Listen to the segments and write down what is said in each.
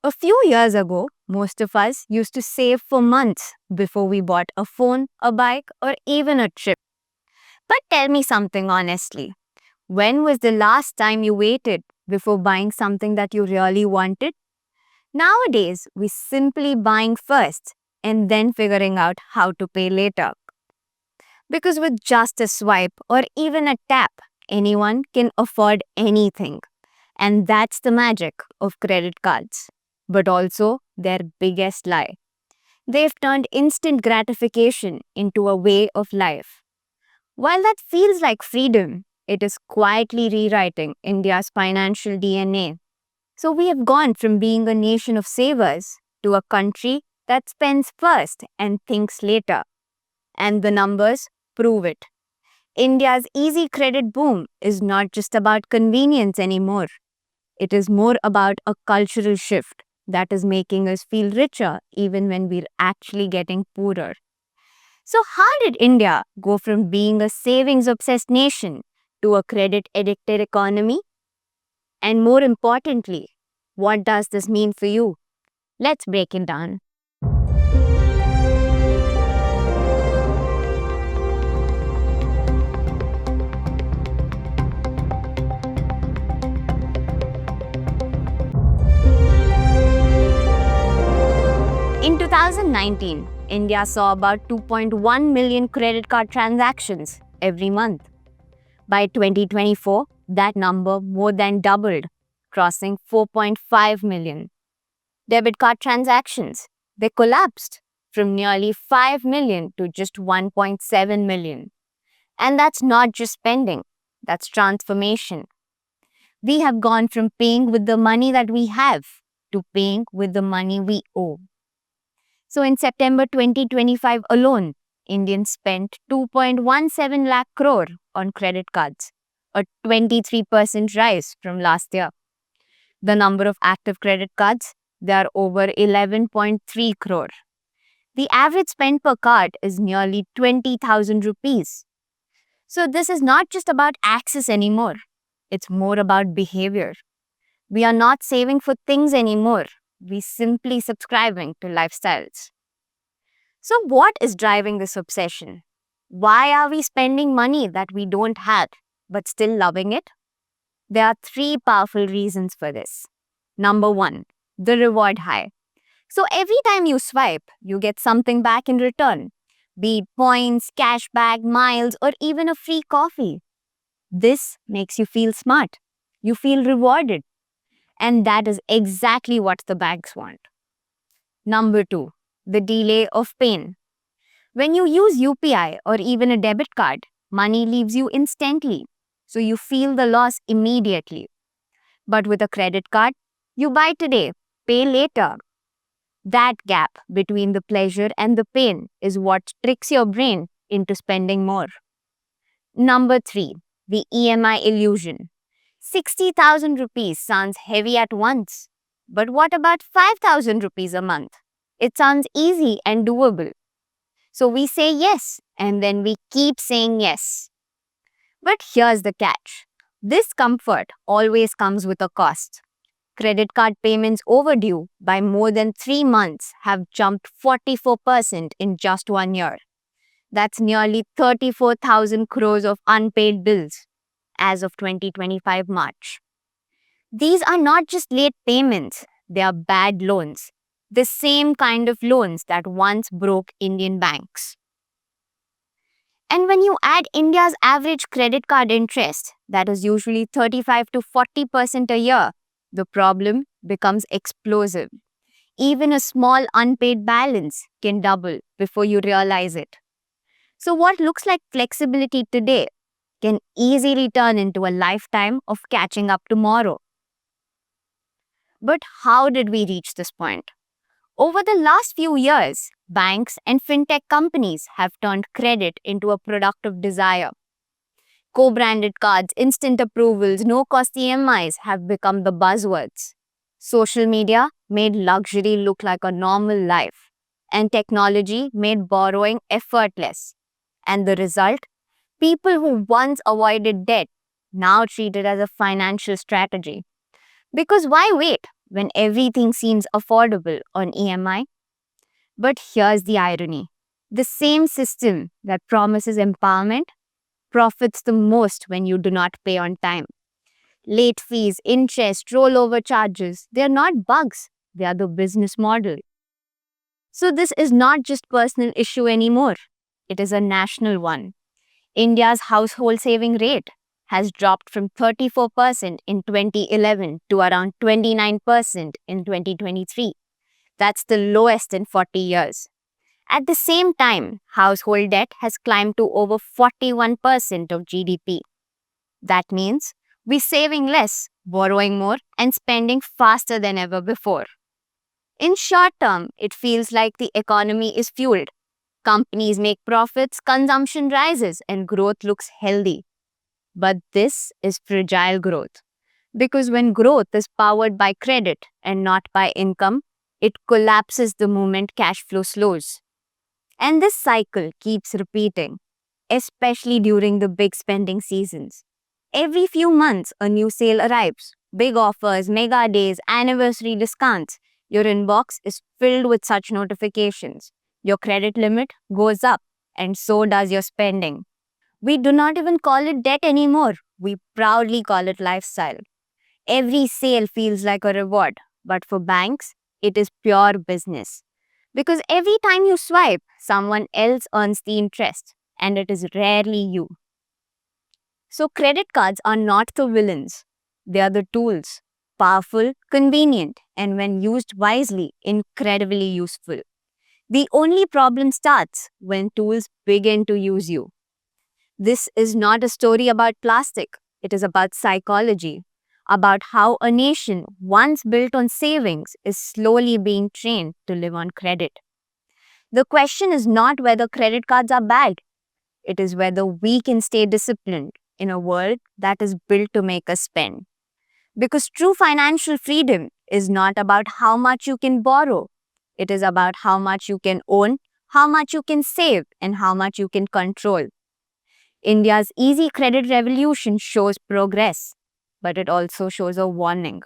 A few years ago, most of us used to save for months before we bought a phone, a bike, or even a trip. But tell me something honestly. When was the last time you waited before buying something that you really wanted? Nowadays, we simply buying first and then figuring out how to pay later. Because with just a swipe or even a tap, anyone can afford anything. And that's the magic of credit cards. But also their biggest lie. They've turned instant gratification into a way of life. While that feels like freedom, it is quietly rewriting India's financial DNA. So we have gone from being a nation of savers to a country that spends first and thinks later. And the numbers prove it. India's easy credit boom is not just about convenience anymore. It is more about a cultural shift that is making us feel richer even when we're actually getting poorer. So, how did India go from being a savings obsessed nation to a credit addicted economy? And more importantly, what does this mean for you? Let's break it down. In 2019, India saw about 2.1 million credit card transactions every month. By 2024, that number more than doubled, crossing 4.5 million. Debit card transactions, they collapsed from nearly 5 million to just 1.7 million. And that's not just spending, that's transformation. We have gone from paying with the money that we have to paying with the money we owe. So in September 2025 alone, Indians spent 2.17 lakh crore on credit cards, a 23% rise from last year. The number of active credit cards, they are over 11.3 crore. The average spend per card is nearly 20,000 rupees. So this is not just about access anymore. It's more about behavior. We are not saving for things anymore. We simply subscribing to lifestyles. So what is driving this obsession? Why are we spending money that we don't have but still loving it? There are three powerful reasons for this. Number one, the reward high. So every time you swipe, you get something back in return, be it points, cashback, miles, or even a free coffee. This makes you feel smart. You feel rewarded. And that is exactly what the banks want. Number two, the delay of pain. When you use UPI or even a debit card, money leaves you instantly. So you feel the loss immediately. But with a credit card, you buy today, pay later. That gap between the pleasure and the pain is what tricks your brain into spending more. Number three, the EMI illusion. 60,000 rupees sounds heavy at once. But what about 5,000 rupees a month? It sounds easy and doable. So we say yes, and then we keep saying yes. But here's the catch. This comfort always comes with a cost. Credit card payments overdue by more than 3 months have jumped 44% in just 1 year. That's nearly 34,000 crores of unpaid bills as of 2025 March. These are not just late payments, they are bad loans. The same kind of loans that once broke Indian banks. And when you add India's average credit card interest, that is usually 35 to 40% a year, the problem becomes explosive. Even a small unpaid balance can double before you realize it. So, what looks like flexibility today can easily turn into a lifetime of catching up tomorrow. But how did we reach this point? Over the last few years, banks and fintech companies have turned credit into a product of desire. Co-branded cards, instant approvals, no-cost EMIs have become the buzzwords. Social media made luxury look like a normal life, and technology made borrowing effortless. And the result? People who once avoided debt now treat it as a financial strategy. Because why wait? when everything seems affordable on EMI. But here's the irony: the same system that promises empowerment profits the most when you do not pay on time. Late fees, interest, rollover charges, they are not bugs, they are the business model. So this is not just personal issue anymore. It is a national one. India's household saving rate has dropped from 34% in 2011 to around 29% in 2023. That's the lowest in 40 years. At the same time, household debt has climbed to over 41% of GDP. That means we're saving less, borrowing more, and spending faster than ever before. In short term, it feels like the economy is fueled. Companies make profits, consumption rises, and growth looks healthy. But this is fragile growth. Because when growth is powered by credit and not by income, it collapses the moment cash flow slows. And this cycle keeps repeating, especially during the big spending seasons. Every few months, a new sale arrives. Big offers, mega days, anniversary discounts. Your inbox is filled with such notifications. Your credit limit goes up, and so does your spending. We do not even call it debt anymore. We proudly call it lifestyle. Every sale feels like a reward, but for banks, it is pure business. Because every time you swipe, someone else earns the interest, and it is rarely you. So, credit cards are not the villains, they are the tools. Powerful, convenient, and when used wisely, incredibly useful. The only problem starts when tools begin to use you. This is not a story about plastic, it is about psychology, about how a nation once built on savings is slowly being trained to live on credit. The question is not whether credit cards are bad, it is whether we can stay disciplined in a world that is built to make us spend. Because true financial freedom is not about how much you can borrow, it is about how much you can own, how much you can save, and how much you can control. India's easy credit revolution shows progress, but it also shows a warning.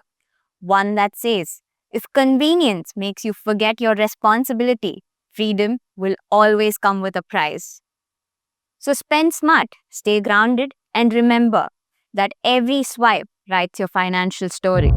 One that says, if convenience makes you forget your responsibility, freedom will always come with a price. So spend smart, stay grounded, and remember that every swipe writes your financial story.